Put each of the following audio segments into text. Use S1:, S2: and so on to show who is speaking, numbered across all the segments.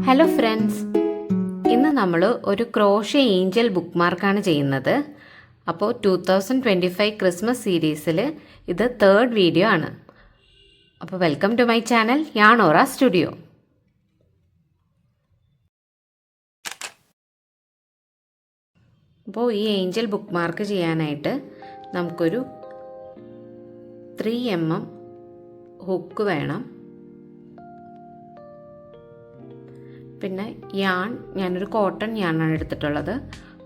S1: Hello friends, ഇന്ന് നമ്മൾ ഒരു ക്രോഷ്യ ഏഞ്ചൽ ബുക്ക് മാർക്കാണ് ചെയ്യുന്നത്. അപ്പോൾ 2025 ക്രിസ്മസ് സീരീസിൽ ഇത് 3rd വീഡിയോ ആണ്. അപ്പോൾ വെൽക്കം ടു മൈ ചാനൽ യാണോറ സ്റ്റുഡിയോ. അപ്പോൾ ഈ ഏഞ്ചൽ ബുക്ക് മാർക്ക് ചെയ്യാനായിട്ട് നമുക്കൊരു 3mm ഹുക്ക് വേണം. പിന്നെ ഞാനൊരു കോട്ടൺ യാണാണ് എടുത്തിട്ടുള്ളത്.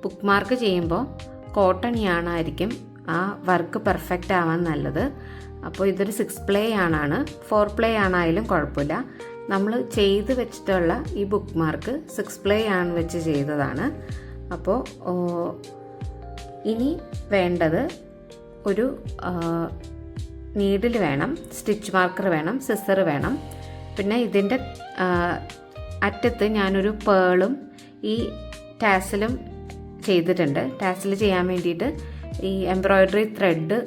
S1: ബുക്ക് മാർക്ക് ചെയ്യുമ്പോൾ കോട്ടൺ യാണായിരിക്കും ആ വർക്ക് പെർഫെക്റ്റ് ആവാൻ നല്ലത്. അപ്പോൾ ഇതൊരു 6 പ്ലേ യാണാണ്. 4 പ്ലേ യാണായാലും കുഴപ്പമില്ല. നമ്മൾ ചെയ്ത് വെച്ചിട്ടുള്ള ഈ ബുക്ക് മാർക്ക് 6 പ്ലേ യാൺ വെച്ച് ചെയ്തതാണ്. അപ്പോൾ ഇനി വേണ്ടത് ഒരു നീഡിൽ വേണം, സ്റ്റിച്ച് മാർക്കർ വേണം, സിസർ വേണം. പിന്നെ ഇതിൻ്റെ അറ്റത്ത് ഞാനൊരു പേളും ഈ ടാസലും ചെയ്തിട്ടുണ്ട്. ടാസൽ ചെയ്യാൻ വേണ്ടിയിട്ട് ഈ എംബ്രോയ്ഡറി ത്രെഡ്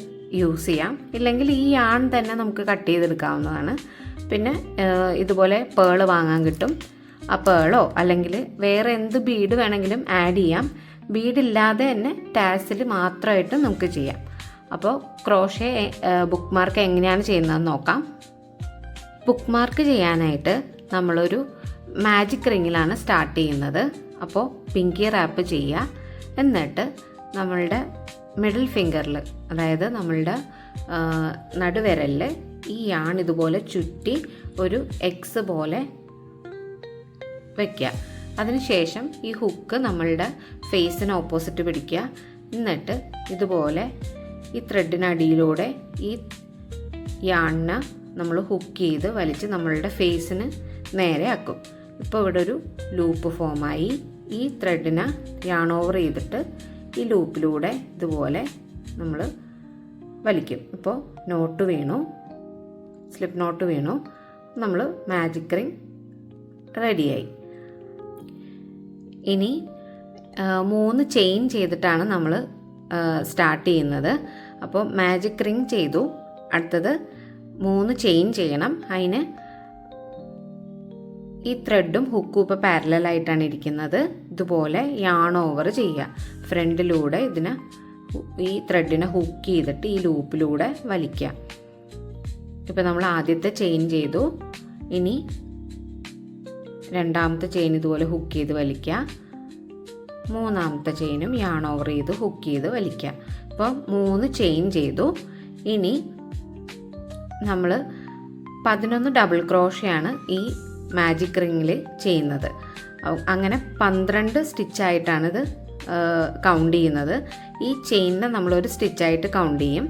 S1: യൂസ് ചെയ്യാം, ഇല്ലെങ്കിൽ ഈ യാൺ തന്നെ നമുക്ക് കട്ട് ചെയ്തെടുക്കാവുന്നതാണ്. പിന്നെ ഇതുപോലെ പേള് വാങ്ങാൻ കിട്ടും. ആ പേളോ അല്ലെങ്കിൽ വേറെ എന്ത് ബീഡ് വേണമെങ്കിലും ആഡ് ചെയ്യാം. ബീഡില്ലാതെ തന്നെ ടാസൽ മാത്രമായിട്ട് നമുക്ക് ചെയ്യാം. അപ്പോൾ ക്രോഷ്യ ബുക്ക് മാർക്ക് എങ്ങനെയാണ് ചെയ്യുന്നതെന്ന് നോക്കാം. ബുക്ക് മാർക്ക് ചെയ്യാനായിട്ട് നമ്മളൊരു മാജിക് റിങ്ങിലാണ് സ്റ്റാർട്ട് ചെയ്യുന്നത്. അപ്പോൾ പിങ്കി റാപ്പ് ചെയ്യുക. എന്നിട്ട് നമ്മളുടെ മിഡിൽ ഫിംഗറിൽ, അതായത് നമ്മളുടെ നടുവിരലിൽ ഈ യാൺ ഇതുപോലെ ചുറ്റി ഒരു എക്സ് പോലെ വയ്ക്കുക. അതിനുശേഷം ഈ ഹുക്ക് നമ്മളുടെ ഫേസിന് ഓപ്പോസിറ്റ് പിടിക്കുക. എന്നിട്ട് ഇതുപോലെ ഈ ത്രെഡിനടിയിലൂടെ ഈ യാണിനെ നമ്മൾ ഹുക്ക് ചെയ്ത് വലിച്ച് നമ്മളുടെ ഫേസിന് നേരെ ആക്കും. ഇപ്പോൾ ഇവിടെ ഒരു ലൂപ്പ് ഫോമായി. ഈ ത്രെഡിനെ യാൺ ഓവർ ചെയ്തിട്ട് ഈ ലൂപ്പിലൂടെ ഇതുപോലെ നമ്മൾ വലിക്കും. ഇപ്പോൾ നോട്ട് വീണു, സ്ലിപ്പ് നോട്ട് വീണു. നമ്മൾ മാജിക് റിങ് റെഡിയായി. ഇനി 3 ചെയിൻ ചെയ്തിട്ടാണ് നമ്മൾ സ്റ്റാർട്ട് ചെയ്യുന്നത്. അപ്പോൾ മാജിക് റിങ് ചെയ്തു. അടുത്തത് 3 ചെയിൻ ചെയ്യണം. അതിന് ഈ ത്രെഡും ഹുക്കും ഇപ്പോൾ പാരലായിട്ടാണ് ഇരിക്കുന്നത്. ഇതുപോലെ യാൺ ഓവർ ചെയ്യുക. ഫ്രണ്ടിലൂടെ ഈ ത്രെഡിനെ ഹുക്ക് ചെയ്തിട്ട് ഈ ലൂപ്പിലൂടെ വലിക്കുക. ഇപ്പോൾ നമ്മൾ ആദ്യത്തെ ചെയിൻ ചെയ്തു. ഇനി രണ്ടാമത്തെ ചെയിൻ ഇതുപോലെ ഹുക്ക് ചെയ്ത് വലിക്കുക. മൂന്നാമത്തെ ചെയിനും യാൺ ഓവർ ചെയ്ത് ഹുക്ക് ചെയ്ത് വലിക്കുക. ഇപ്പോൾ 3 ചെയിൻ ചെയ്തു. ഇനി നമ്മൾ 11 ഡബിൾ ക്രോഷ്യാണ് ഈ മാജിക് റിങ്ങിൽ ചെയ്യുന്നത്. അങ്ങനെ 12 സ്റ്റിച്ചായിട്ടാണിത് കൗണ്ട് ചെയ്യുന്നത്. ഈ ചെയിനിനെ നമ്മളൊരു സ്റ്റിച്ചായിട്ട് കൗണ്ട് ചെയ്യും.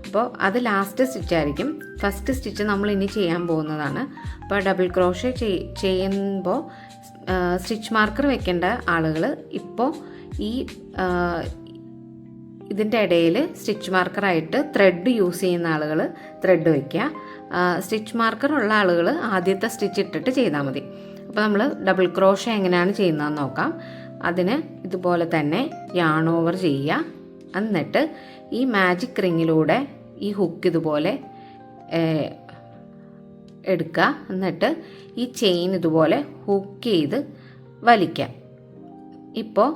S1: അപ്പോൾ അത് ലാസ്റ്റ് സ്റ്റിച്ചായിരിക്കും. ഫസ്റ്റ് സ്റ്റിച്ച് നമ്മൾ ഇനി ചെയ്യാൻ പോകുന്നതാണ്. അപ്പോൾ ഡബിൾ ക്രോഷ്യ ചെയ്യുമ്പോൾ സ്റ്റിച്ച് മാർക്കർ വെക്കേണ്ട ആളുകൾ ഇപ്പോൾ ഇതിൻ്റെ ഇടയിൽ സ്റ്റിച്ച് മാർക്കറായിട്ട് ത്രെഡ് യൂസ് ചെയ്യുന്ന ആളുകൾ ത്രെഡ് വയ്ക്കുക. സ്റ്റിച്ച് മാർക്കർ ഉള്ള ആളുകൾ ആദ്യത്തെ സ്റ്റിച്ച് ഇട്ടിട്ട് ചെയ്താൽ മതി. അപ്പോൾ നമ്മൾ ഡബിൾ ക്രോഷ്യ എങ്ങനെയാണ് ചെയ്യുന്നതെന്ന് നോക്കാം. അതിന് ഇതുപോലെ തന്നെ യാൺ ഓവർ ചെയ്യുക. എന്നിട്ട് ഈ മാജിക് റിങ്ങിലൂടെ ഈ ഹുക്ക് ഇതുപോലെ എടുക്കുക. എന്നിട്ട് ഈ ചെയിൻ ഇതുപോലെ ഹുക്ക് ചെയ്ത് വലിക്കുക. ഇപ്പോൾ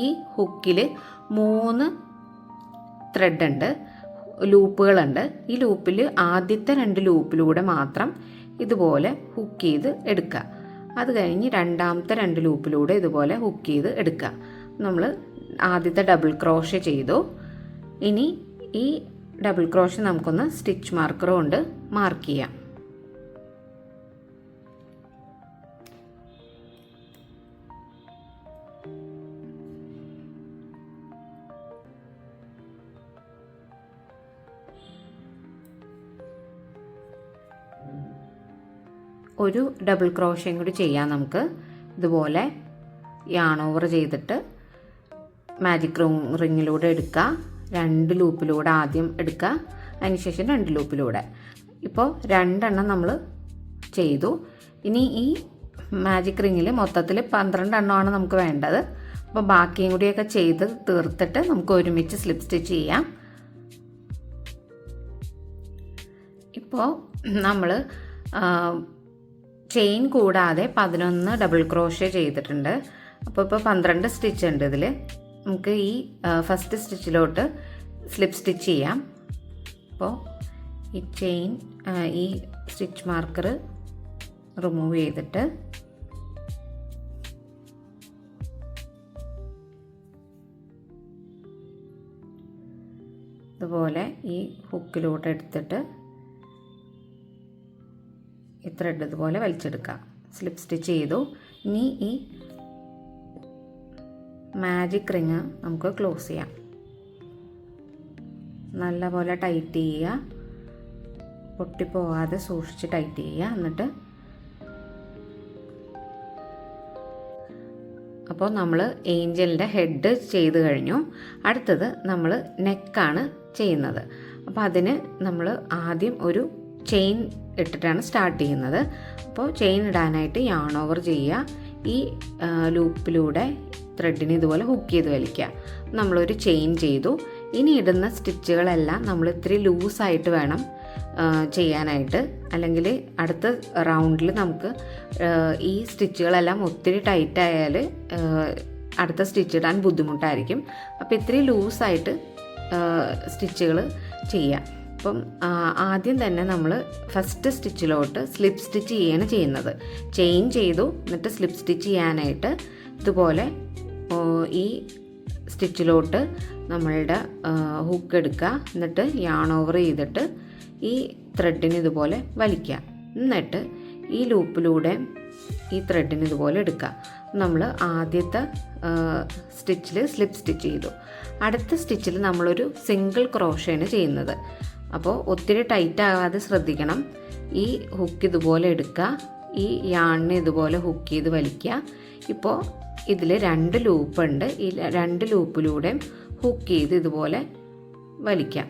S1: ഈ ഹുക്കിൽ 3 ത്രെഡ് ഉണ്ട്, ലൂപ്പുകളുണ്ട്. ഈ ലൂപ്പിൽ ആദ്യത്തെ 2 ലൂപ്പിലൂടെ മാത്രം ഇതുപോലെ ഹുക്ക് ചെയ്ത് എടുക്കുക. അത് കഴിഞ്ഞ് രണ്ടാമത്തെ 2 ലൂപ്പിലൂടെ ഇതുപോലെ ഹുക്ക് ചെയ്ത് എടുക്കുക. നമ്മൾ ആദ്യത്തെ ഡബിൾ ക്രോഷ്യ ചെയ്തു. ഇനി ഈ ഡബിൾ ക്രോഷ്യ നമുക്കൊന്ന് സ്റ്റിച്ച് മാർക്കർ കൊണ്ട് മാർക്ക് ചെയ്യാം. ഒരു ഡബിൾ ക്രോഷ്യം കൂടി ചെയ്യാം നമുക്ക്. ഇതുപോലെ യാൺ ഓവർ ചെയ്തിട്ട് മാജിക് റിങ്ങിലൂടെ എടുക്കുക. 2 ലൂപ്പിലൂടെ ആദ്യം എടുക്കുക, അതിനുശേഷം 2 ലൂപ്പിലൂടെ. ഇപ്പോൾ 2 എണ്ണം നമ്മൾ ചെയ്തു. ഇനി ഈ മാജിക് റിങ്ങിൽ മൊത്തത്തിൽ 12 എണ്ണമാണ് നമുക്ക് വേണ്ടത്. അപ്പോൾ ബാക്കിയും കൂടിയൊക്കെ ചെയ്ത് തീർത്തിട്ട് നമുക്ക് ഒരുമിച്ച് സ്ലിപ്പ് സ്റ്റിച്ച് ചെയ്യാം. ഇപ്പോൾ നമ്മൾ ചെയിൻ കൂടാതെ 11 ഡബിൾ ക്രോഷ്യ ചെയ്തിട്ടുണ്ട്. അപ്പോൾ ഇപ്പോൾ 12 സ്റ്റിച്ച് ഉണ്ട് ഇതിൽ. നമുക്ക് ഈ ഫസ്റ്റ് സ്റ്റിച്ചിലോട്ട് സ്ലിപ്പ് സ്റ്റിച്ച് ചെയ്യാം. അപ്പോൾ ഈ ചെയിൻ ഈ സ്റ്റിച്ച് മാർക്കർ റിമൂവ് ചെയ്തിട്ട് ഇതുപോലെ ഈ ഹുക്കിലോട്ട് എടുത്തിട്ട് ഈ ത്രെഡ് ഇതുപോലെ വലിച്ചെടുക്കാം. സ്ലിപ്പ് സ്റ്റിച്ച് ചെയ്തു. ഇനി ഈ മാജിക് റിങ് നമുക്ക് ക്ലോസ് ചെയ്യാം. നല്ലപോലെ ടൈറ്റ് ചെയ്യുക, പൊട്ടിപ്പോവാതെ സൂക്ഷിച്ച് ടൈറ്റ് ചെയ്യുക. എന്നിട്ട് അപ്പോൾ നമ്മൾ ഏഞ്ചലിൻ്റെ ഹെഡ് ചെയ്ത് കഴിഞ്ഞു. അടുത്തത് നമ്മൾ നെക്കാണ് ചെയ്യുന്നത്. അപ്പോൾ അതിന് നമ്മൾ ആദ്യം ഒരു ചെയിൻ ഇട്ടിട്ടാണ് സ്റ്റാർട്ട് ചെയ്യുന്നത്. അപ്പോൾ ചെയിൻ ഇടാനായിട്ട് യാൺ ഓവർ ചെയ്യുക. ഈ ലൂപ്പിലൂടെ ത്രെഡിന് ഇതുപോലെ ഹുക്ക് ചെയ്ത് വലിക്കുക. നമ്മളൊരു ചെയിൻ ചെയ്തു. ഇനി ഇടുന്ന സ്റ്റിച്ചുകളെല്ലാം നമ്മൾ ഇത്തിരി ലൂസായിട്ട് വേണം ചെയ്യാനായിട്ട്, അല്ലെങ്കിൽ അടുത്ത റൗണ്ടിൽ നമുക്ക് ഈ സ്റ്റിച്ചുകളെല്ലാം ഒത്തിരി ടൈറ്റ് ആയാൽ അടുത്ത സ്റ്റിച്ച് ഇടാൻ ബുദ്ധിമുട്ടായിരിക്കും. അപ്പോൾ ഇത്തിരി ലൂസായിട്ട് സ്റ്റിച്ചുകൾ ചെയ്യാം. അപ്പം ആദ്യം തന്നെ നമ്മൾ ഫസ്റ്റ് സ്റ്റിച്ചിലോട്ട് സ്ലിപ്പ് സ്റ്റിച്ച് ചെയ്യാണ് ചെയ്യുന്നത്. ചെയിൻ ചെയ്തു, എന്നിട്ട് സ്ലിപ്പ് സ്റ്റിച്ച് ചെയ്യാനായിട്ട് ഇതുപോലെ ഈ സ്റ്റിച്ചിലോട്ട് നമ്മളുടെ ഹുക്ക് എടുക്കുക. എന്നിട്ട് യാൺ ഓവർ ചെയ്തിട്ട് ഈ ത്രെഡിന് ഇതുപോലെ വലിക്കുക. എന്നിട്ട് ഈ ലൂപ്പിലൂടെ ഈ ത്രെഡിന് ഇതുപോലെ എടുക്കുക. നമ്മൾ ആദ്യത്തെ സ്റ്റിച്ചിൽ സ്ലിപ്പ് സ്റ്റിച്ച് ചെയ്തു. അടുത്ത സ്റ്റിച്ചിൽ നമ്മളൊരു സിംഗിൾ ക്രോഷയാണ് ചെയ്യുന്നത്. അപ്പോൾ ഒത്തിരി ടൈറ്റ് ആകാതെ ശ്രദ്ധിക്കണം. ഈ ഹുക്ക് ഇതുപോലെ എടുക്കുക, ഈ യാണിനെ ഇതുപോലെ ഹുക്ക് ചെയ്ത് വലിക്കുക. ഇപ്പോൾ ഇതിൽ 2 ലൂപ്പുണ്ട്. ഈ 2 ലൂപ്പിലൂടെ ഹുക്ക് ചെയ്ത് ഇതുപോലെ വലിക്കാം.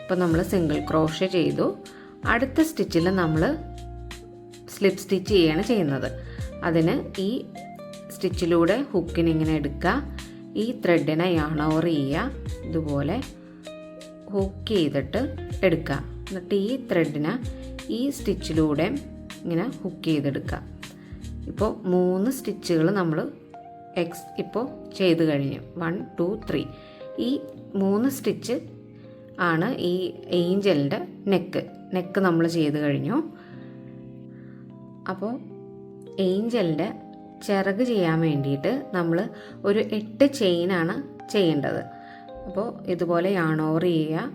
S1: ഇപ്പോൾ നമ്മൾ സിംഗിൾ ക്രോഷ്യ ചെയ്തു. അടുത്ത സ്റ്റിച്ചിൽ നമ്മൾ സ്ലിപ്പ് സ്റ്റിച്ച് ചെയ്യാണ് ചെയ്യുന്നത്. അതിന് ഈ സ്റ്റിച്ചിലൂടെ ഹുക്കിന് ഇങ്ങനെ എടുക്കുക, ഈ ത്രെഡിനെ യാൺ ഓവർ ചെയ്യുക, ഇതുപോലെ ഹുക്ക് ചെയ്തിട്ട് എടുക്കുക. എന്നിട്ട് ഈ ത്രെഡിനെ ഈ സ്റ്റിച്ചിലൂടെ ഇങ്ങനെ ഹുക്ക് ചെയ്തെടുക്കുക. ഇപ്പോൾ 3 സ്റ്റിച്ചുകൾ നമ്മൾ ഇപ്പോൾ ചെയ്ത് കഴിഞ്ഞു. 1 2 3. ഈ 3 സ്റ്റിച്ച് ആണ് ഈ ഏഞ്ചലിൻ്റെ നെക്ക് നമ്മൾ ചെയ്ത് കഴിഞ്ഞു. അപ്പോൾ ഏഞ്ചലിൻ്റെ ചിറക് ചെയ്യാൻ വേണ്ടിയിട്ട് നമ്മൾ ഒരു 8 ചെയിനാണ് ചെയ്യേണ്ടത്. അപ്പോൾ ഇതുപോലെ യാൺ ഓവർ ചെയ്യുക,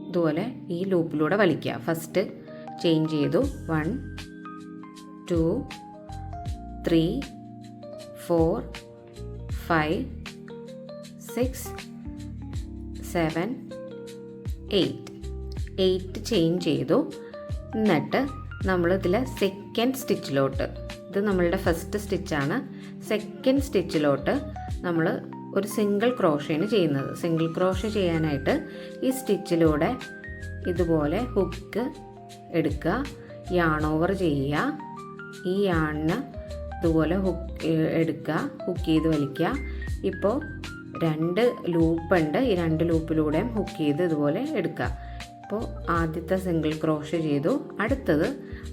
S1: ഇതുപോലെ ഈ ലൂപ്പിലൂടെ വലിക്കുക. ഫസ്റ്റ് ചെയിൻ ചെയ്തു. 1 2 3 4 5 6 7 8 ചെയിൻ ചെയ്തു. എന്നിട്ട് നമ്മൾ ഇതിൽ സെക്കൻഡ് സ്റ്റിച്ചിലോട്ട്, ഇത് നമ്മളുടെ ഫസ്റ്റ് സ്റ്റിച്ചാണ്, സെക്കൻഡ് സ്റ്റിച്ചിലോട്ട് നമ്മൾ ഒരു സിംഗിൾ ക്രോഷയാണ് ചെയ്യുന്നത്. സിംഗിൾ ക്രോഷ ചെയ്യാനായിട്ട് ഈ സ്റ്റിച്ചിലൂടെ ഇതുപോലെ ഹുക്ക് എടുക്കുക, യാൺ ഓവർ ചെയ്യുക, ഈ യാണിന് ഇതുപോലെ ഹുക്ക് എടുക്കുക, ഹുക്ക് ചെയ്ത് വലിക്കുക. ഇപ്പോൾ 2 ലൂപ്പുണ്ട്. ഈ 2 ലൂപ്പിലൂടെയും ഹുക്ക് ചെയ്ത് ഇതുപോലെ എടുക്കുക. ഇപ്പോൾ ആദ്യത്തെ സിംഗിൾ ക്രോഷ ചെയ്തു.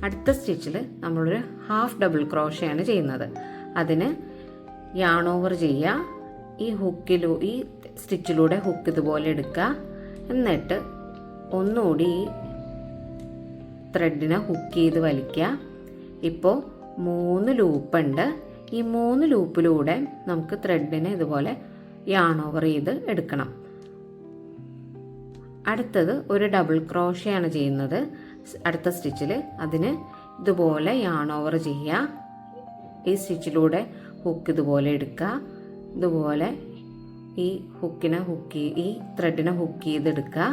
S1: അടുത്ത സ്റ്റിച്ചിൽ നമ്മളൊരു ഹാഫ് ഡബിൾ ക്രോഷയാണ് ചെയ്യുന്നത്. അതിന് യാൺ ഓവർ ചെയ്യുക, ഈ സ്റ്റിച്ചിലൂടെ ഹുക്ക് ഇതുപോലെ എടുക്കുക. എന്നിട്ട് ഒന്നുകൂടി ഈ ത്രെഡിനെ ഹുക്ക് ചെയ്ത് വലിക്കുക. ഇപ്പോൾ 3 ലൂപ്പുണ്ട്. ഈ 3 ലൂപ്പിലൂടെ നമുക്ക് ത്രെഡിനെ ഇതുപോലെ യാൺ ഓവർ ചെയ്ത് എടുക്കണം. അടുത്തത് ഒരു ഡബിൾ ക്രോഷയാണ് ചെയ്യുന്നത് അടുത്ത സ്റ്റിച്ചിൽ. അതിന് ഇതുപോലെ യാൺ ഓവർ ചെയ്യുക, ഈ സ്റ്റിച്ചിലൂടെ ഹുക്ക് ഇതുപോലെ എടുക്കുക, ഇതുപോലെ ഈ ഈ ത്രെഡിനെ ഹുക്ക് ചെയ്തെടുക്കുക.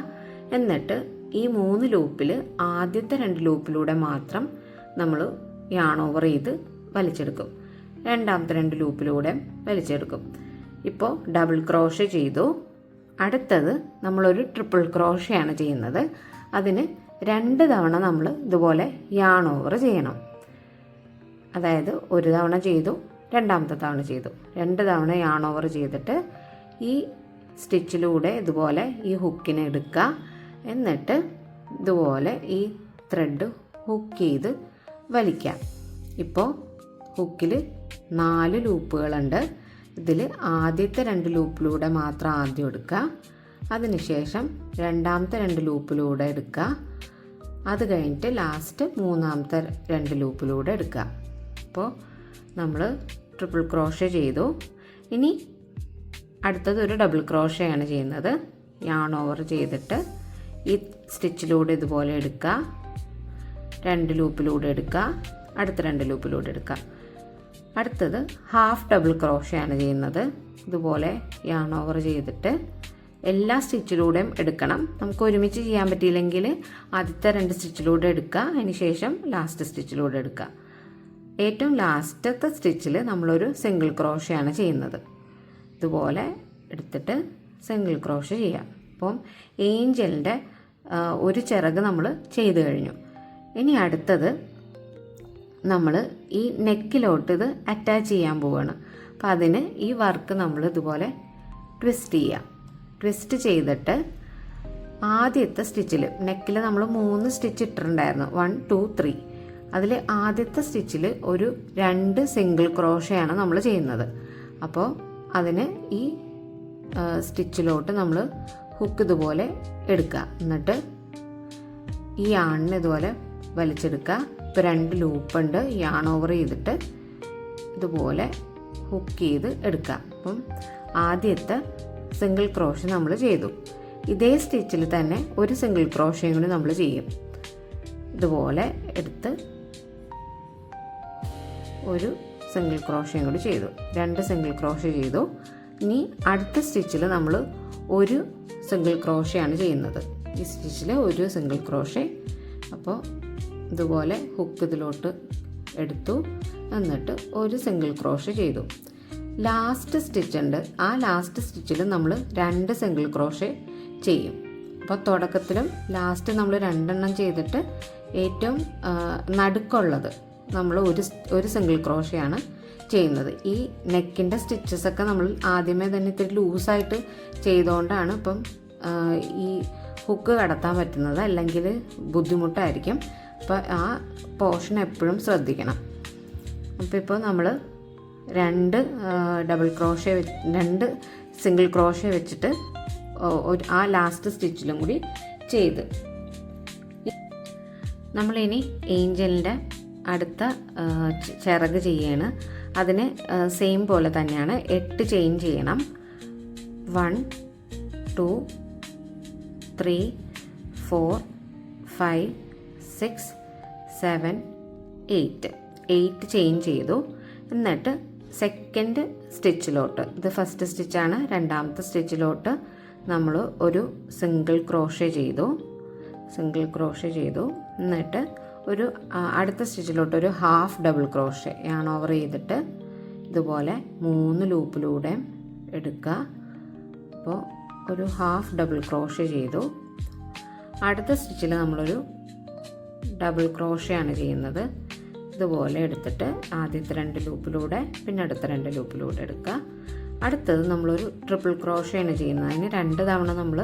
S1: എന്നിട്ട് ഈ 3 ലൂപ്പിൽ ആദ്യത്തെ 2 ലൂപ്പിലൂടെ മാത്രം നമ്മൾ യാൺ ഓവർ ചെയ്ത് വലിച്ചെടുക്കും. രണ്ടാമത്തെ 2 ലൂപ്പിലൂടെ വലിച്ചെടുക്കും. ഇപ്പോൾ ഡബിൾ ക്രോഷ ചെയ്തു. അടുത്തത് നമ്മളൊരു ട്രിപ്പിൾ ക്രോഷയാണ് ചെയ്യുന്നത്. അതിന് 2 തവണ നമ്മൾ ഇതുപോലെ യാൺ ഓവർ ചെയ്യണം. അതായത് ഒരു തവണ ചെയ്തു, രണ്ടാമത്തെ തവണ ചെയ്തു, 2 തവണ യാൺ ഓവർ ചെയ്തിട്ട് ഈ സ്റ്റിച്ചിലൂടെ ഇതുപോലെ ഈ ഹുക്കിനെ എടുക്കുക. എന്നിട്ട് ഇതുപോലെ ഈ ത്രെഡ് ഹുക്ക് ചെയ്ത് വലിക്കാം. ഇപ്പോൾ ഹുക്കിൽ 4 ലൂപ്പുകളുണ്ട്. ഇതിൽ ആദ്യത്തെ 2 ലൂപ്പിലൂടെ മാത്രം ആദ്യം എടുക്കുക, അതിനുശേഷം രണ്ടാമത്തെ 2 ലൂപ്പിലൂടെ എടുക്കുക, അത് കഴിഞ്ഞിട്ട് ലാസ്റ്റ് മൂന്നാമത്തെ 2 ലൂപ്പിലൂടെ എടുക്കുക. അപ്പോൾ നമ്മൾ ട്രിപ്പിൾ ക്രോഷേ ചെയ്തു. ഇനി അടുത്തത് ഒരു ഡബിൾ ക്രോഷയാണ് ചെയ്യുന്നത്. യാൺ ഓവർ ചെയ്തിട്ട് ഈ സ്റ്റിച്ചിലൂടെ ഇതുപോലെ എടുക്കുക, 2 ലൂപ്പിലൂടെ എടുക്കുക, അടുത്ത 2 ലൂപ്പിലൂടെ എടുക്കുക. അടുത്തത് ഹാഫ് ഡബിൾ ക്രോഷയാണ് ചെയ്യുന്നത്. ഇതുപോലെ യാൺ ഓവർ ചെയ്തിട്ട് എല്ലാ സ്റ്റിച്ചിലൂടെയും എടുക്കണം. നമുക്ക് ഒരുമിച്ച് ചെയ്യാൻ പറ്റിയില്ലെങ്കിൽ ആദ്യത്തെ 2 സ്റ്റിച്ചിലൂടെ എടുക്കുക, അതിന് ശേഷം ലാസ്റ്റ് സ്റ്റിച്ചിലൂടെ എടുക്കുക. ഏറ്റവും ലാസ്റ്റത്തെ സ്റ്റിച്ചിൽ നമ്മളൊരു സിംഗിൾ ക്രോഷയാണ് ചെയ്യുന്നത്. ഇതുപോലെ എടുത്തിട്ട് സിംഗിൾ ക്രോഷ ചെയ്യാം. അപ്പം ഏഞ്ചലിൻ്റെ ഒരു ചിറക് നമ്മൾ ചെയ്ത് കഴിഞ്ഞു. ഇനി അടുത്തത് നമ്മൾ ഈ നെക്കിലോട്ട് ഇത് അറ്റാച്ച് ചെയ്യാൻ പോവുകയാണ്. അപ്പം അതിന് ഈ വർക്ക് നമ്മൾ ഇതുപോലെ ട്വിസ്റ്റ് ചെയ്യാം. ട്വിസ്റ്റ് ചെയ്തിട്ട് ആദ്യത്തെ സ്റ്റിച്ചിൽ നെക്കിൽ നമ്മൾ 3 സ്റ്റിച്ച് ഇട്ടിട്ടുണ്ടായിരുന്നു, 1 2 3. അതിൽ ആദ്യത്തെ സ്റ്റിച്ചിൽ ഒരു 2 സിംഗിൾ ക്രോഷയാണ് നമ്മൾ ചെയ്യുന്നത്. അപ്പോൾ അതിന് ഈ സ്റ്റിച്ചിലോട്ട് നമ്മൾ ഹുക്ക് ഇതുപോലെ എടുക്കുക, എന്നിട്ട് ഈ യാണിന് ഇതുപോലെ വലിച്ചെടുക്കുക. ഇപ്പോൾ 2 ലൂപ്പുണ്ട്, യാൺ ഓവർ ചെയ്തിട്ട് ഇതുപോലെ ഹുക്ക് ചെയ്ത് എടുക്കുക. അപ്പം ആദ്യത്തെ സിംഗിൾ ക്രോഷ നമ്മൾ ചെയ്തു. ഇതേ സ്റ്റിച്ചിൽ തന്നെ ഒരു സിംഗിൾ ക്രോഷയും കൂടി നമ്മൾ ചെയ്യും. ഇതുപോലെ എടുത്ത് ഒരു സിംഗിൾ ക്രോഷയും കൂടി ചെയ്തു, 2 സിംഗിൾ ക്രോഷ ചെയ്തു. ഇനി അടുത്ത സ്റ്റിച്ചിൽ നമ്മൾ ഒരു സിംഗിൾ ക്രോഷയാണ് ചെയ്യുന്നത്. ഈ സ്റ്റിച്ചിൽ ഒരു സിംഗിൾ ക്രോഷ. അപ്പോൾ ഇതുപോലെ ഹുക്ക് ഇതിലോട്ട് എടുത്തു, എന്നിട്ട് ഒരു സിംഗിൾ ക്രോഷ ചെയ്തു. ലാസ്റ്റ് സ്റ്റിച്ച് ഉണ്ട്, ആ ലാസ്റ്റ് സ്റ്റിച്ചിൽ നമ്മൾ 2 സിംഗിൾ ക്രോഷ ചെയ്യും. അപ്പോൾ തുടക്കത്തിലും ലാസ്റ്റ് നമ്മൾ 2 എണ്ണം ചെയ്തിട്ട് ഏറ്റവും നടുക്കുള്ളത് നമ്മൾ ഒരു സിംഗിൾ ക്രോഷയാണ് ചെയ്യുന്നത്. ഈ നെക്കിൻ്റെ സ്റ്റിച്ചസൊക്കെ നമ്മൾ ആദ്യമേ തന്നെ ഇത്തിരി ലൂസായിട്ട് ചെയ്തുകൊണ്ടാണ് ഇപ്പം ഈ ഹുക്ക് കടത്താൻ പറ്റുന്നത്, അല്ലെങ്കിൽ ബുദ്ധിമുട്ടായിരിക്കും. അപ്പോൾ ആ പോർഷൻ എപ്പോഴും ശ്രദ്ധിക്കണം. അപ്പോൾ ഇപ്പോൾ നമ്മൾ 2 ഡബിൾ ക്രോഷ 2 സിംഗിൾ ക്രോഷ വെച്ചിട്ട് ആ ലാസ്റ്റ് സ്റ്റിച്ചിലും കൂടി ചെയ്ത് നമ്മളിനി ഏഞ്ചലിൻ്റെ അടുത്ത ചിറക് ചെയ്യാണ്. അതിന് സെയിം പോലെ തന്നെയാണ് 8 ചെയിൻ ചെയ്യണം. 1 2 3 4 5 6 7 8 ചെയിൻ ചെയ്തു. എന്നിട്ട് സെക്കൻഡ് സ്റ്റിച്ചിലോട്ട്, ഇത് ഫസ്റ്റ് സ്റ്റിച്ചാണ്, രണ്ടാമത്തെ സ്റ്റിച്ചിലോട്ട് നമ്മൾ ഒരു സിംഗിൾ ക്രോഷ ചെയ്തു. എന്നിട്ട് ഒരു അടുത്ത സ്റ്റിച്ചിലോട്ട് ഒരു half double crochet yarn over ചെയ്തിട്ട് ഇതുപോലെ 3 ലൂപ്പിലൂടെ എടുക്കുക. അപ്പോൾ ഒരു ഹാഫ് ഡബിൾ ക്രോഷ ചെയ്തു. അടുത്ത സ്റ്റിച്ചിൽ നമ്മളൊരു ഡബിൾ ക്രോഷയാണ് ചെയ്യുന്നത്. ഇതുപോലെ എടുത്തിട്ട് ആദ്യത്തെ 2 ലൂപ്പിലൂടെ പിന്നെ അടുത്ത 2 ലൂപ്പിലൂടെ എടുക്കുക. അടുത്തത് നമ്മളൊരു ട്രിപ്പിൾ ക്രോഷയാണ് ചെയ്യുന്നത്. അതിന് 2 തവണ നമ്മൾ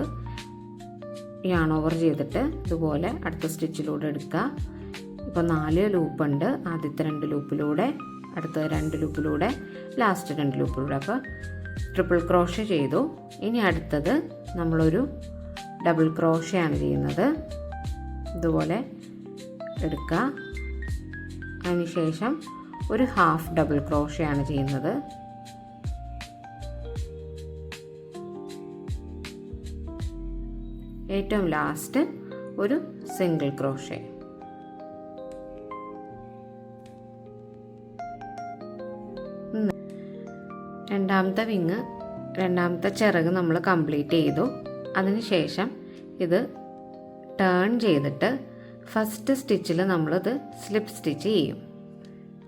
S1: യാൺ ഓവർ ചെയ്തിട്ട് ഇതുപോലെ അടുത്ത സ്റ്റിച്ചിലൂടെ എടുക്കുക. ഇപ്പോൾ 4 ലൂപ്പുണ്ട്, ആദ്യത്തെ 2 ലൂപ്പിലൂടെ, അടുത്ത 2 ലൂപ്പിലൂടെ, ലാസ്റ്റ് 2 ലൂപ്പിലൂടെ. അപ്പോൾ ട്രിപ്പിൾ ക്രോഷ ചെയ്തു. ഇനി അടുത്തത് നമ്മളൊരു ഡബിൾ ക്രോഷയാണ് ചെയ്യുന്നത്. ഇതുപോലെ എടുക്കുക, അതിനുശേഷം ഒരു ഹാഫ് ഡബിൾ ക്രോഷയാണ് ചെയ്യുന്നത്. ഏറ്റവും ലാസ്റ്റ് ഒരു സിംഗിൾ ക്രോഷ. രണ്ടാമത്തെ വിങ്, രണ്ടാമത്തെ ചിറക് നമ്മൾ കംപ്ലീറ്റ് ചെയ്തു. അതിനുശേഷം ഇത് ടേൺ ചെയ്തിട്ട് ഫസ്റ്റ് സ്റ്റിച്ചിൽ നമ്മളിത് സ്ലിപ്പ് സ്റ്റിച്ച് ചെയ്യും.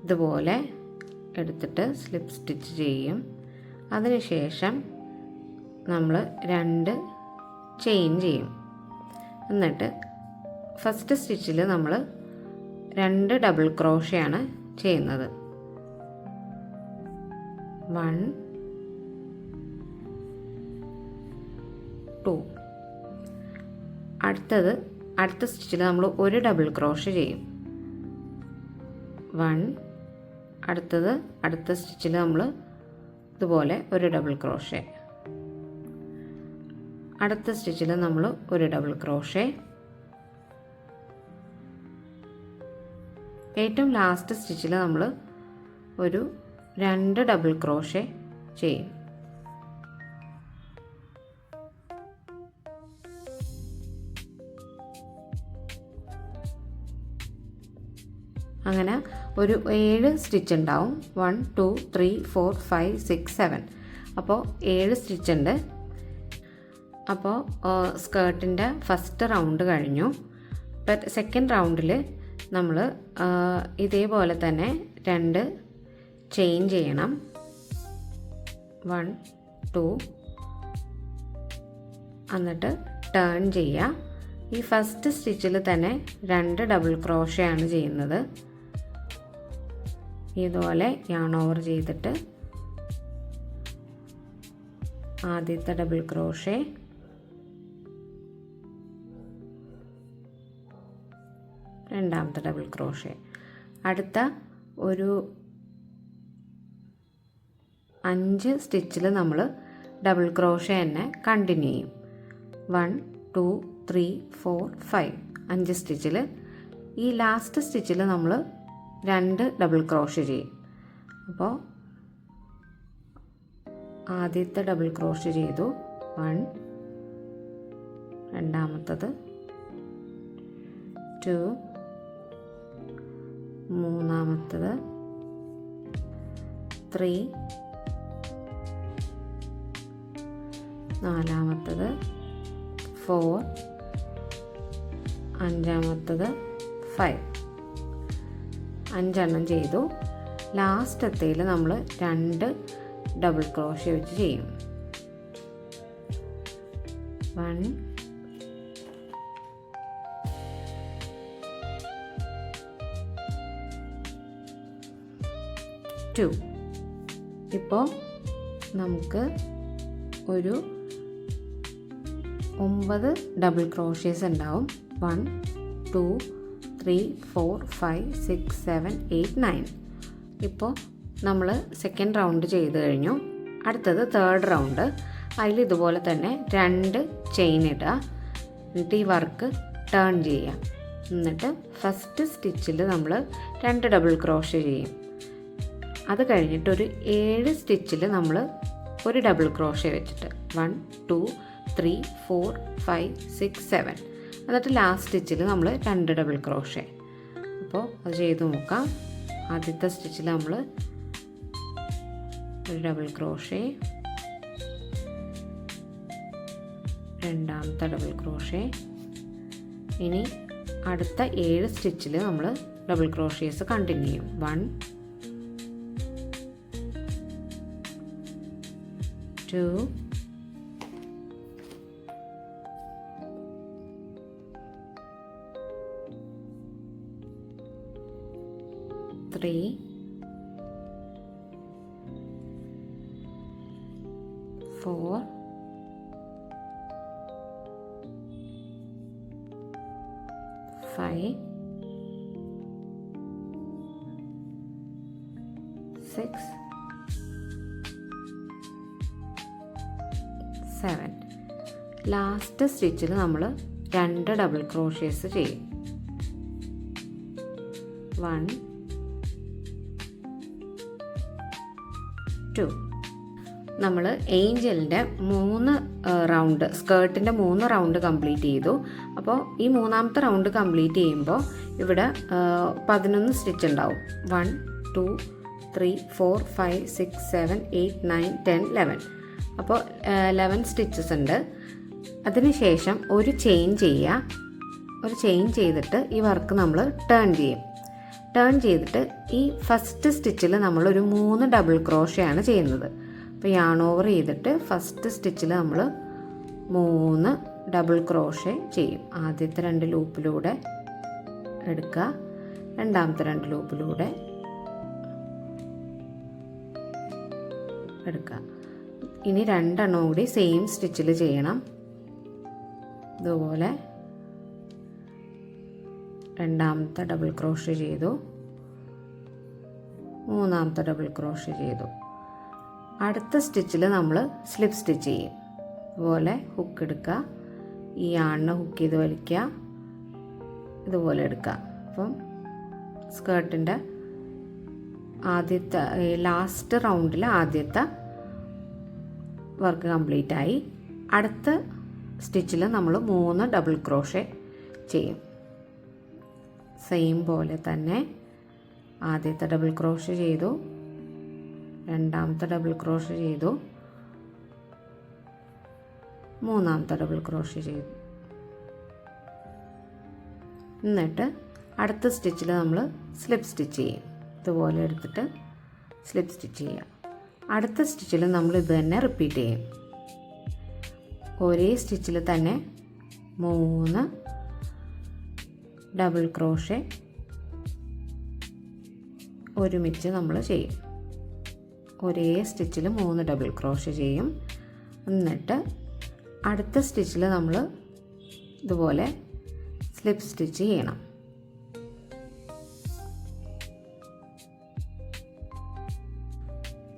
S1: ഇതുപോലെ എടുത്തിട്ട് സ്ലിപ്പ് സ്റ്റിച്ച് ചെയ്യും. അതിനുശേഷം നമ്മൾ 2 ചെയിൻ ചെയ്യും. എന്നിട്ട് ഫസ്റ്റ് സ്റ്റിച്ചിൽ നമ്മൾ 2 ഡബിൾ ക്രോഷയാണ് ചെയ്യുന്നത്. 1 2. അടുത്ത സ്റ്റിച്ചിൽ നമ്മൾ ഒരു ഡബിൾ ക്രോഷ ചെയ്യും. 1, അടുത്ത സ്റ്റിച്ചിൽ നമ്മൾ ഇതുപോലെ ഒരു ഡബിൾ ക്രോഷേ, അടുത്ത സ്റ്റിച്ചിൽ നമ്മൾ ഒരു ഡബിൾ ക്രോഷേ, ഏറ്റവും ലാസ്റ്റ് സ്റ്റിച്ചിൽ നമ്മൾ ഒരു 2 ഡബിൾ ക്രോഷേ ചെയ്യും. അങ്ങനെ ഒരു 7 സ്റ്റിച്ച് ഉണ്ടാവും. 1 2 3 4 5 6 7. അപ്പോൾ 7 സ്റ്റിച്ച് ഉണ്ട്. അപ്പോൾ സ്കേർട്ടിൻ്റെ ഫസ്റ്റ് റൗണ്ട് കഴിഞ്ഞു. സെക്കൻഡ് റൗണ്ടിൽ നമ്മൾ ഇതേപോലെ തന്നെ 2 ചെയിൻ ചെയ്യണം. 1 2 എന്നിട്ട് ടേൺ ചെയ്യുക. ഈ ഫസ്റ്റ് സ്റ്റിച്ചിൽ തന്നെ 2 ഡബിൾ ക്രോഷേ ആണ് ചെയ്യുന്നത്. ഇതുപോലെ യാൺ ഓവർ ചെയ്തിട്ട് ആദ്യത്തെ ഡബിൾ ക്രോഷേ, രണ്ടാമത്തെ ഡബിൾ ക്രോഷേ, അടുത്ത ഒരു 5 സ്റ്റിച്ചിൽ നമ്മൾ ഡബിൾ ക്രോഷേ തന്നെ കണ്ടിന്യൂ ചെയ്യും. 1 2 3 4 5 5 സ്റ്റിച്ചിൽ ഈ ലാസ്റ്റ് സ്റ്റിച്ചിൽ നമ്മൾ 2 ഡബിൾ ക്രോഷേ ചെയ്യും. അപ്പോൾ ആദ്യത്തെ ഡബിൾ ക്രോഷേ ചെയ്തു 1, രണ്ടാമത്തത് 2, മൂന്നാമത്തത് 3, നാലാമത്തത് 4, അഞ്ചാമത്തത് 5. 5 ചെയ്തു. ലാസ്റ്റത്തേൽ നമ്മൾ 2 ഡബിൾ ക്രോഷേ വെച്ച് ചെയ്യും. 1 2. ഇപ്പോൾ നമുക്ക് ഒരു 9 ഡബിൾ ക്രോഷേസ് ഉണ്ടാവും. 1 2 3 4 5 6 7 8 9. ഇപ്പോൾ നമ്മൾ സെക്കൻഡ് റൗണ്ട് ചെയ്ത് കഴിഞ്ഞു. അടുത്തത് തേർഡ് റൗണ്ട്. അതിൽ ഇതുപോലെ തന്നെ 2 ചെയിൻ ഇടുക. എന്നിട്ട് ഈ വർക്ക് ടേൺ ചെയ്യുക. എന്നിട്ട് ഫസ്റ്റ് സ്റ്റിച്ചിൽ നമ്മൾ 2 ഡബിൾ ക്രോഷേ ചെയ്യും. അത് കഴിഞ്ഞിട്ട് ഒരു 7 സ്റ്റിച്ചിൽ നമ്മൾ ഒരു ഡബിൾ ക്രോഷേ വെച്ചിട്ട് 1 2 3 4 5 6 7. എന്നിട്ട് ലാസ്റ്റ് സ്റ്റിച്ചിൽ നമ്മൾ 2 ഡബിൾ ക്രോഷേ. അപ്പോൾ അത് ചെയ്ത് നോക്കാം. ആദ്യത്തെ സ്റ്റിച്ചിൽ നമ്മൾ ഒരു ഡബിൾ ക്രോഷേ, രണ്ടാമത്തെ ഡബിൾ ക്രോഷേ. ഇനി അടുത്ത 7 സ്റ്റിച്ചിൽ നമ്മൾ ഡബിൾ ക്രോഷേസ് കണ്ടിന്യൂ ചെയ്യും. 1 2 3 4 5 6 7. ലാസ്റ്റ് സ്റ്റിച്ചിൽ നമ്മൾ 2 ഡബിൾ ക്രോഷേസ് ചെയ്യും. 1 2. നമ്മൾ ഏഞ്ചലിൻ്റെ 3 റൗണ്ട്, സ്കേർട്ടിൻ്റെ 3 റൗണ്ട് കംപ്ലീറ്റ് ചെയ്തു. അപ്പോൾ ഈ മൂന്നാമത്തെ റൗണ്ട് കംപ്ലീറ്റ് ചെയ്യുമ്പോൾ ഇവിടെ 11 സ്റ്റിച്ച് ഉണ്ടാവും. 1 2 3 4 5 6 7 8 9 10 11. അപ്പോൾ 11 സ്റ്റിച്ചസ് ഉണ്ട്. അതിനുശേഷം ഒരു ചെയിൻ ചെയ്യുക. ഒരു ചെയിൻ ചെയ്തിട്ട് ഈ വർക്ക് നമ്മൾ ടേൺ ചെയ്യും. ടേൺ ചെയ്തിട്ട് ഈ ഫസ്റ്റ് സ്റ്റിച്ചിൽ നമ്മളൊരു 3 ഡബിൾ ക്രോഷേ ആണ് ചെയ്യുന്നത്. അപ്പോൾ യാൺ ഓവർ ചെയ്തിട്ട് ഫസ്റ്റ് സ്റ്റിച്ചിൽ നമ്മൾ 3 ഡബിൾ ക്രോഷേ ചെയ്യും. ആദ്യത്തെ 2 ലൂപ്പിലൂടെ എടുക്കുക, രണ്ടാമത്തെ 2 ലൂപ്പിലൂടെ എടുക്കുക. ഇനി 2 എണ്ണം കൂടി സെയിം സ്റ്റിച്ചിൽ ചെയ്യണം. ഇതുപോലെ രണ്ടാമത്തെ ഡബിൾ ക്രോഷേ ചെയ്തു, മൂന്നാമത്തെ ഡബിൾ ക്രോഷ്യ ചെയ്തു. അടുത്ത സ്റ്റിച്ചിൽ നമ്മൾ സ്ലിപ്പ് സ്റ്റിച്ച് ചെയ്യും. ഇതുപോലെ ഹുക്ക് എടുക്കുക, ഈ ആണിനെ ഹുക്ക് ചെയ്ത് വലിക്കുക, ഇതുപോലെ എടുക്കുക. അപ്പം സ്കേർട്ടിൻ്റെ ആദ്യത്തെ ലാസ്റ്റ് റൗണ്ടിൽ ആദ്യത്തെ വർക്ക് കംപ്ലീറ്റ് ആയി. അടുത്ത സ്റ്റിച്ചിൽ നമ്മൾ 3 ഡബിൾ ക്രോഷ്യ ചെയ്യും. സെയിം പോലെ തന്നെ ആദ്യത്തെ ഡബിൾ ക്രോഷ്യ ചെയ്തു, രണ്ടാമത്തെ ഡബിൾ ക്രോഷ്യ ചെയ്തു, മൂന്നാമത്തെ ഡബിൾ ക്രോഷ്യ ചെയ്തു. എന്നിട്ട് അടുത്ത സ്റ്റിച്ചിൽ നമ്മൾ സ്ലിപ്പ് സ്റ്റിച്ച് ചെയ്യും. ഇതുപോലെ എടുത്തിട്ട് സ്ലിപ്പ് സ്റ്റിച്ച് ചെയ്യാം. അടുത്ത സ്റ്റിച്ചിൽ നമ്മൾ ഇത് തന്നെ റിപ്പീറ്റ് ചെയ്യും. ഒരേ സ്റ്റിച്ചിൽ തന്നെ 3 ഡബിൾ ക്രോഷ്യ ഒരുമിച്ച് നമ്മൾ ചെയ്യും. ഒരേ സ്റ്റിച്ചിൽ 3 ഡബിൾ ക്രോഷ്യ ചെയ്യും. എന്നിട്ട് അടുത്ത സ്റ്റിച്ചിൽ നമ്മൾ ഇതുപോലെ സ്ലിപ്പ് സ്റ്റിച്ച് ചെയ്യണം.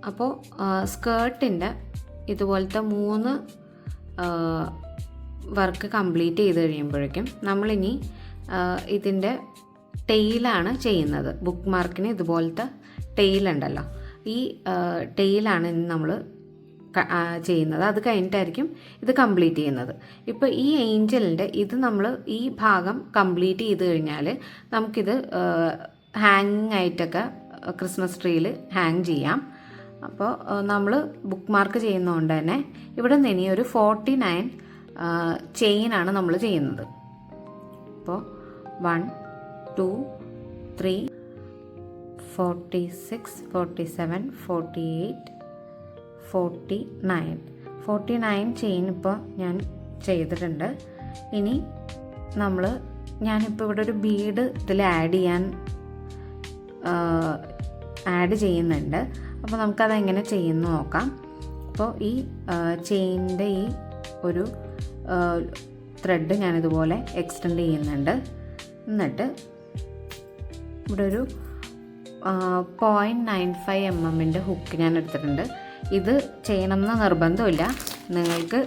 S1: അപ്പോൾ സ്കേർട്ടിൻ്റെ ഇതുപോലത്തെ 3 വർക്ക് കംപ്ലീറ്റ് ചെയ്ത് കഴിയുമ്പോഴേക്കും നമ്മളിനി ഇതിൻ്റെ ടെയിലാണ് ചെയ്യുന്നത്. ബുക്ക് മാർക്കിന് ഇതുപോലത്തെ ടെയിലുണ്ടല്ലോ, ഈ ടെയിലാണ് ഇനി നമ്മൾ ചെയ്യുന്നത്. അത് കഴിഞ്ഞിട്ടായിരിക്കും ഇത് കംപ്ലീറ്റ് ചെയ്യുന്നത്. ഇപ്പോൾ ഈ ഏഞ്ചലിൻ്റെ ഇത് നമ്മൾ ഈ ഭാഗം കംപ്ലീറ്റ് ചെയ്ത് കഴിഞ്ഞാൽ നമുക്കിത് ഹാങ്ങിങ് ആയിട്ടൊക്കെ ക്രിസ്മസ് ട്രീയിൽ ഹാങ് ചെയ്യാം. അപ്പോൾ നമ്മൾ ബുക്ക് മാർക്ക് ചെയ്യുന്നതുകൊണ്ട് തന്നെ ഇവിടെ നിന്ന് ഇനി ഒരു 49 ചെയിനാണ് നമ്മൾ ചെയ്യുന്നത്. അപ്പോൾ 1 2 3 46 47 48 49 ചെയിൻ ഇപ്പോൾ ഞാൻ ചെയ്തിട്ടുണ്ട്. ഇനി ഞാനിപ്പോൾ ഇവിടെ ഒരു ബീഡ് ഇതിൽ ആഡ് ചെയ്യുന്നുണ്ട്. അപ്പോൾ നമുക്കതെങ്ങനെ ചെയ്യുന്നു നോക്കാം. അപ്പോൾ ഈ ചെയിനിൻ്റെ ഈ ഒരു ത്രെഡ് ഞാനിതുപോലെ എക്സ്റ്റെൻഡ് ചെയ്യുന്നുണ്ട്. എന്നിട്ട് ഇവിടെ ഒരു 0.95 mm ഹുക്ക് ഞാൻ എടുത്തിട്ടുണ്ട്. ഇത് ചെയ്യണമെന്ന് നിർബന്ധമില്ല. നിങ്ങൾക്ക്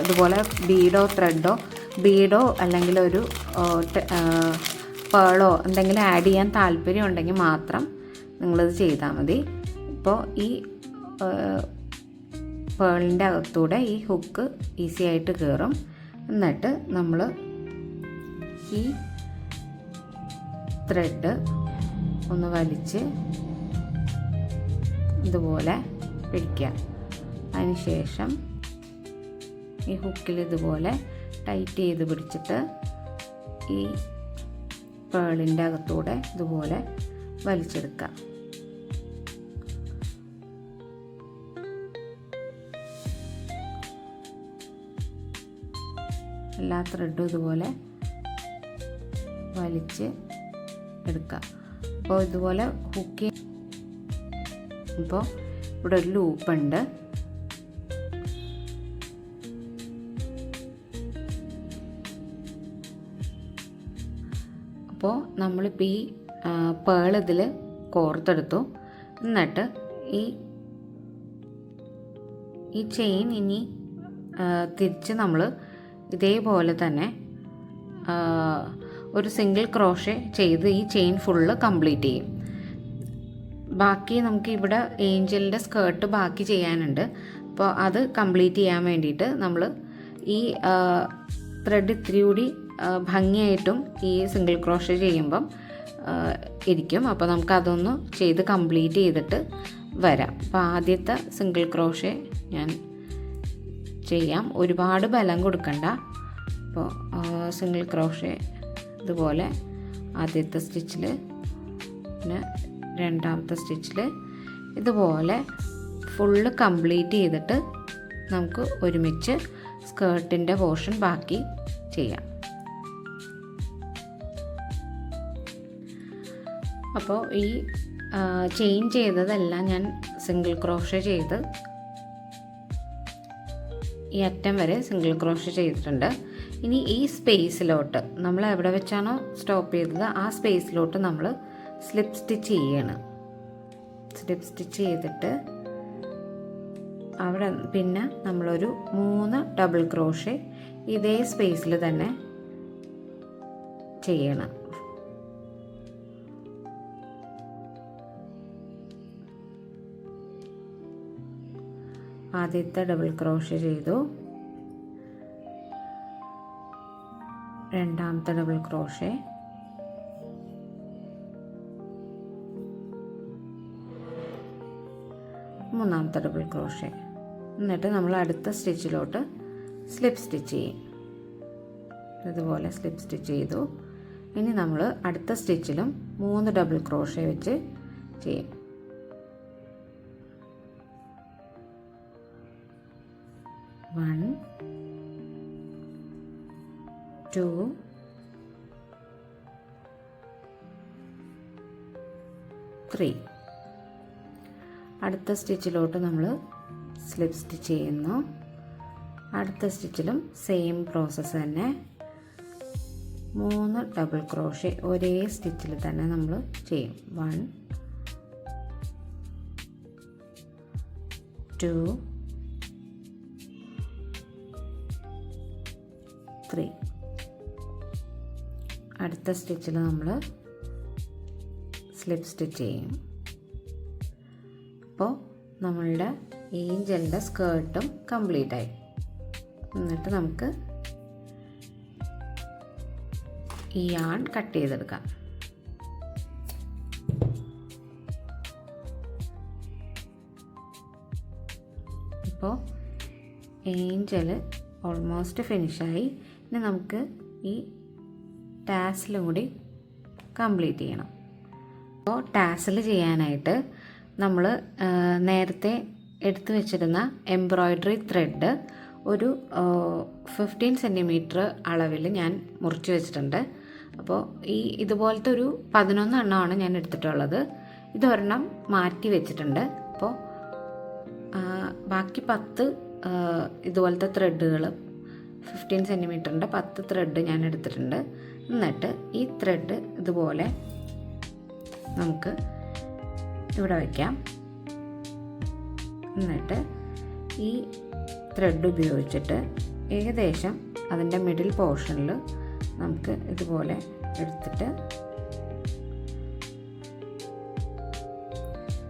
S1: ഇതുപോലെ ബീഡോ അല്ലെങ്കിൽ ഒരു പേളോ എന്തെങ്കിലും ആഡ് ചെയ്യാൻ താല്പര്യം ഉണ്ടെങ്കിൽ മാത്രം നിങ്ങളിത് ചെയ്താൽ മതി. ഇപ്പോൾ ഈ പേളിൻ്റെ അകത്തൂടെ ഈ ഹുക്ക് ഈസി ആയിട്ട് കയറും. എന്നിട്ട് നമ്മൾ ഈ ത്രെഡ് ഒന്ന് വലിച്ച് ഇതുപോലെ പിടിക്കുക. അതിനുശേഷം ഈ ഹുക്കിൽ ഇതുപോലെ ടൈറ്റ് ചെയ്ത് പിടിച്ചിട്ട് ഈ പേളിൻ്റെ അകത്തൂടെ ഇതുപോലെ വലിച്ചെടുക്കുക. എല്ലാ ത്രെഡും ഇതുപോലെ വലിച്ച് എടുക്കുക. അപ്പോൾ ഇതുപോലെ ഹുക്ക് ഇപ്പോൾ ഇവിടെ ഒരു ലൂപ്പുണ്ട്. അപ്പോൾ നമ്മളിപ്പോൾ ഈ പേൾ ഇതിൽ കോർത്തെടുത്തു. എന്നിട്ട് ഈ ചെയിൻ ഇനി തിരിച്ച് നമ്മൾ ഇതേപോലെ തന്നെ ഒരു സിംഗിൾ ക്രോഷ്യ ചെയ്ത് ഈ ചെയിൻ ഫുള്ള് കംപ്ലീറ്റ് ചെയ്യും. ബാക്കി നമുക്ക് ഇവിടെ ഏഞ്ചലിൻ്റെ സ്കേർട്ട് ബാക്കി ചെയ്യാനുണ്ട്. അപ്പോൾ അത് കംപ്ലീറ്റ് ചെയ്യാൻ വേണ്ടിയിട്ട് നമ്മൾ ഈ ത്രെഡ് ഇത്തിരി കൂടി ഭംഗിയായിട്ടും ഈ സിംഗിൾ ക്രോഷ്യ ചെയ്യുമ്പം ഇരിക്കും. അപ്പോൾ നമുക്കതൊന്ന് ചെയ്ത് കംപ്ലീറ്റ് ചെയ്തിട്ട് വരാം. അപ്പോൾ ആദ്യത്തെ സിംഗിൾ ക്രോഷ്യ ഞാൻ ചെയ്യാം. ഒരുപാട് ബലം കൊടുക്കണ്ട. അപ്പോൾ സിംഗിൾ ക്രോഷ്യ ഇതുപോലെ ആദ്യത്തെ സ്റ്റിച്ചിൽ, പിന്നെ രണ്ടാമത്തെ സ്റ്റിച്ചിൽ ഇതുപോലെ ഫുള്ള് കംപ്ലീറ്റ് ചെയ്തിട്ട് നമുക്ക് ഒരുമിച്ച് സ്കേർട്ടിൻ്റെ പോർഷൻ ബാക്കി ചെയ്യാം. അപ്പോൾ ഈ ചെയിൻ ചെയ്തതെല്ലാം ഞാൻ സിംഗിൾ ക്രോഷ്യ ചെയ്ത് ഈ അറ്റം വരെ സിംഗിൾ ക്രോഷ്യ ചെയ്തിട്ടുണ്ട്. ഇനി ഈ സ്പേസിലോട്ട് നമ്മൾ എവിടെ വെച്ചാണോ സ്റ്റോപ്പ് ചെയ്തത് ആ സ്പേസിലോട്ട് നമ്മൾ സ്ലിപ്പ് സ്റ്റിച്ച് ചെയ്യണം. സ്ലിപ്പ് സ്റ്റിച്ച് ചെയ്തിട്ട് അവിടെ പിന്നെ നമ്മളൊരു 3 ഡബിൾ ക്രോഷേ ഇതേ സ്പേസിൽ തന്നെ ചെയ്യണം. ആദ്യത്തെ ഡബിൾ ക്രോഷേ ചെയ്തു, രണ്ടാമത്തെ ഡബിൾ ക്രോഷേ, മൂന്നാമത്തെ ഡബിൾ ക്രോഷേ. എന്നിട്ട് നമ്മൾ അടുത്ത സ്റ്റിച്ചിലോട്ട് സ്ലിപ്പ് സ്റ്റിച്ച് ചെയ്യും. ഇതുപോലെ സ്ലിപ്പ് സ്റ്റിച്ച് ചെയ്തു. ഇനി നമ്മൾ അടുത്ത സ്റ്റിച്ചിലും 3 ഡബിൾ ക്രോഷേ വെച്ച് ചെയ്യും. 1 2 3. അടുത്ത സ്റ്റിച്ചിലോട്ട് നമ്മൾ സ്ലിപ്പ് സ്റ്റിച്ച് ചെയ്യുന്നു. അടുത്ത സ്റ്റിച്ചിലും സെയിം പ്രോസസ്സ് തന്നെ 3 ഡബിൾ ക്രോഷേ ഒരേ സ്റ്റിച്ചിൽ തന്നെ നമ്മൾ ചെയ്യും. 1 2 3. അടുത്ത സ്റ്റിച്ചിൽ നമ്മൾ സ്ലിപ്പ് സ്റ്റിച്ച് ചെയ്യും. അപ്പോൾ നമ്മളുടെ ഏഞ്ചലിൻ്റെ സ്കേർട്ടും കംപ്ലീറ്റ് ആയി. എന്നിട്ട് നമുക്ക് ഈ യാൺ കട്ട് ചെയ്തെടുക്കാം. ഇപ്പോൾ ഏഞ്ചൽ ഓൾമോസ്റ്റ് ഫിനിഷായി. ഇനി നമുക്ക് ഈ ടാസിലും കൂടി കംപ്ലീറ്റ് ചെയ്യണം. അപ്പോൾ ടാസിൽ ചെയ്യാനായിട്ട് നമ്മൾ നേരത്തെ എടുത്തു വെച്ചിരുന്ന എംബ്രോയ്ഡറി ത്രെഡ് ഒരു 15 സെൻറ്റിമീറ്റർ അളവിൽ ഞാൻ മുറിച്ച് വെച്ചിട്ടുണ്ട്. അപ്പോൾ ഇതുപോലത്തെ ഒരു 11 എണ്ണമാണ് ഞാൻ എടുത്തിട്ടുള്ളത്. ഇതൊരെണ്ണം മാറ്റി വെച്ചിട്ടുണ്ട്. അപ്പോൾ ബാക്കി 10 ഇതുപോലത്തെ ത്രെഡുകൾ 15 സെൻറ്റിമീറ്ററിൻ്റെ 10 ത്രെഡ് ഞാൻ എടുത്തിട്ടുണ്ട്. എന്നിട്ട് ഈ ത്രെഡ് ഇതുപോലെ നമുക്ക് ഇവിടെ വയ്ക്കാം. എന്നിട്ട് ഈ ത്രെഡ് ഉപയോഗിച്ചിട്ട് ഏകദേശം അതിൻ്റെ മിഡിൽ പോർഷനിൽ നമുക്ക് ഇതുപോലെ എടുത്തിട്ട്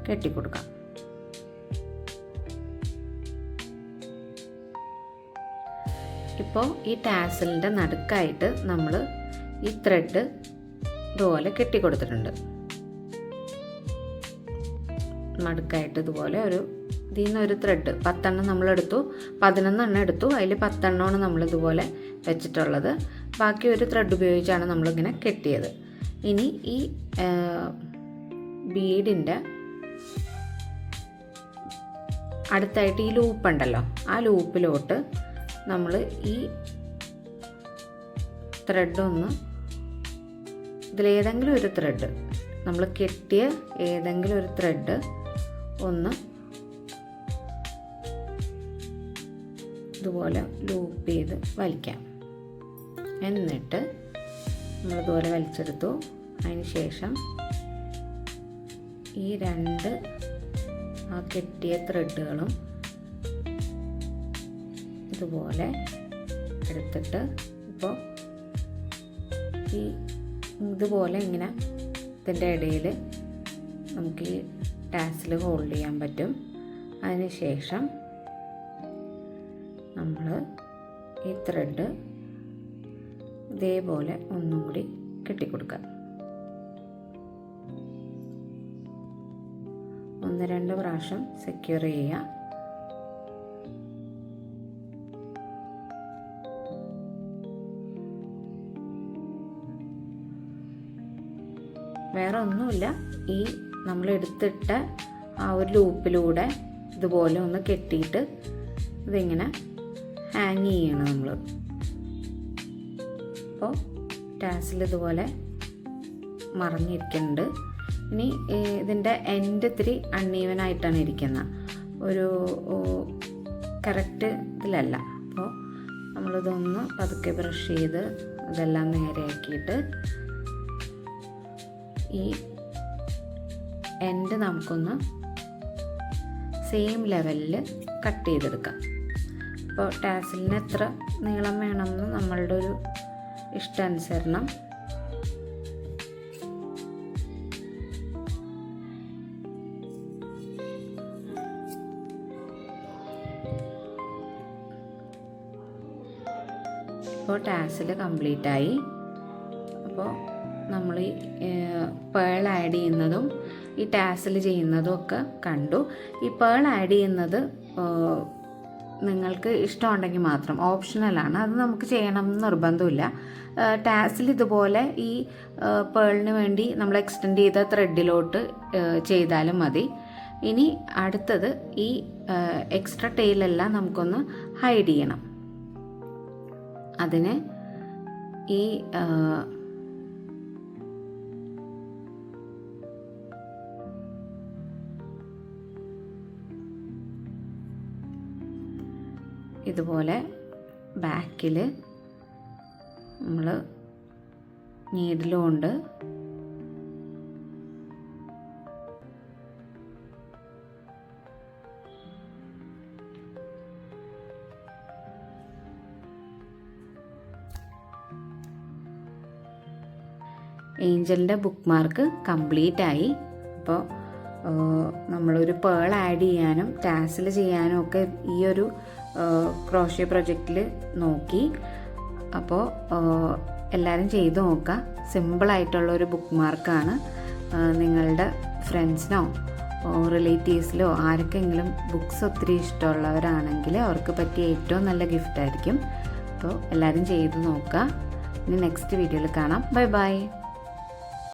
S1: കെട്ടിക്കൊടുക്കാം. ഇപ്പോൾ ഈ ടാസലിൻ്റെ നടുക്കായിട്ട് നമ്മൾ ഈ ത്രെഡ് ഇതുപോലെ കെട്ടിക്കൊടുത്തിട്ടുണ്ട്. നടുക്കായിട്ട് ഇതുപോലെ ഇതിൽ നിന്ന് ഒരു ത്രെഡ് 10 എണ്ണം നമ്മളെടുത്തു, 11 എണ്ണം എടുത്തു. അതിൽ 10 എണ്ണമാണ് നമ്മളിതുപോലെ വെച്ചിട്ടുള്ളത്. ബാക്കി ഒരു ത്രെഡ് ഉപയോഗിച്ചാണ് നമ്മളിങ്ങനെ കെട്ടിയത്. ഇനി ഈ ബീഡിൻ്റെ അടുത്തായിട്ട് ഈ ലൂപ്പ് ഉണ്ടല്ലോ, ആ ലൂപ്പിലോട്ട് നമ്മൾ ഈ ത്രെഡ് ഇതിലേതെങ്കിലും ഒരു ത്രെഡ്, നമ്മൾ കെട്ടിയ ഏതെങ്കിലും ഒരു ത്രെഡ് ഒന്ന് ഇതുപോലെ ലൂപ്പ് ചെയ്ത് വലിക്കാം. എന്നിട്ട് നമ്മളിതുപോലെ വലിച്ചെടുത്തു. അതിന് ശേഷം ഈ 2 ആ കെട്ടിയ ത്രെഡുകളും ഇതുപോലെ എടുത്തിട്ട് ഇപ്പോൾ ഇതുപോലെ ഇങ്ങനെ ഇതിൻ്റെ ഇടയിൽ നമുക്ക് ഈ ടാസിൽ ഹോൾഡ് ചെയ്യാൻ പറ്റും. അതിന് ശേഷം നമ്മൾ ഈ ത്രെഡ് ഇതേപോലെ ഒന്നും കൂടി കെട്ടിക്കൊടുക്കുക. 1-2 പ്രാവശ്യം സെക്യൂർ ചെയ്യുക. വേറെ ഒന്നുമില്ല, ഈ നമ്മൾ എടുത്തിട്ട ആ ഒരു ലൂപ്പിലൂടെ ഇതുപോലെ ഒന്ന് കെട്ടിയിട്ട് ഇതിങ്ങനെ ഹാങ് ചെയ്യണം നമ്മൾ. അപ്പോൾ ടാസിൽ ഇതുപോലെ മറഞ്ഞിരിക്കുന്നുണ്ട്. ഇനി ഇതിൻ്റെ എൻഡ് ഇത്തിരി അൺഈവനായിട്ടാണ് ഇരിക്കുന്നത്, ഒരു കറക്റ്റ് ഇതിലല്ല. അപ്പോൾ നമ്മളിതൊന്ന് പതുക്കെ ബ്രഷ് ചെയ്ത് ഇതെല്ലാം നേരെയാക്കിയിട്ട് ഈ എൻഡ് നമുക്കൊന്ന് സെയിം ലെവലിൽ കട്ട് ചെയ്തെടുക്കാം. അപ്പോൾ ടാസിലിന് എത്ര നീളം വേണമെന്ന് നമ്മളുടെ ഒരു ഇഷ്ടാനുസരണം ഇപ്പോൾ ടാസിൽ കംപ്ലീറ്റ് ആയി. അപ്പോൾ നമ്മൾ ഈ പേൾ ആഡ് ചെയ്യുന്നതും ഈ ടാസിൽ ചെയ്യുന്നതും ഒക്കെ കണ്ടു. ഈ പേൾ ആഡ് ചെയ്യുന്നത് നിങ്ങൾക്ക് ഇഷ്ടമുണ്ടെങ്കിൽ മാത്രം, ഓപ്ഷണലാണ്, അത് നമുക്ക് ചെയ്യണം എന്ന് നിർബന്ധമില്ല. ടാസിൽ ഇതുപോലെ ഈ പേളിന് വേണ്ടി നമ്മൾ എക്സ്റ്റെൻഡ് ചെയ്ത ത്രെഡിലോട്ട് ചെയ്താലും മതി. ഇനി അടുത്തത് ഈ എക്സ്ട്രാ ടെയിലെല്ലാം നമുക്കൊന്ന് ഹൈഡ് ചെയ്യണം. അതിന് ഈ ഇതുപോലെ ബാക്കിൽ നമ്മൾ നീഡിലുകൊണ്ട് ഏഞ്ചലിൻ്റെ ബുക്ക് മാർക്ക് കംപ്ലീറ്റ് ആയി. അപ്പോൾ നമ്മളൊരു പേൾ ആഡ് ചെയ്യാനും ടാസിൽ ചെയ്യാനും ഒക്കെ ഈ ഒരു ക്രോഷ്യ പ്രൊജക്റ്റിൽ നോക്കി. അപ്പോൾ എല്ലാവരും ചെയ്ത് നോക്കുക. സിമ്പിളായിട്ടുള്ളൊരു ബുക്ക് മാർക്കാണ്. നിങ്ങളുടെ ഫ്രണ്ട്സിനോ റിലേറ്റീവ്സിലോ ആർക്കെങ്കിലും ബുക്സ് ഒത്തിരി ഇഷ്ടമുള്ളവരാണെങ്കിൽ അവർക്ക് പറ്റിയ ഏറ്റവും നല്ല ഗിഫ്റ്റായിരിക്കും. അപ്പോൾ എല്ലാവരും ചെയ്ത് നോക്കുക. ഇനി നെക്സ്റ്റ് വീഡിയോയിൽ കാണാം. Bye bye.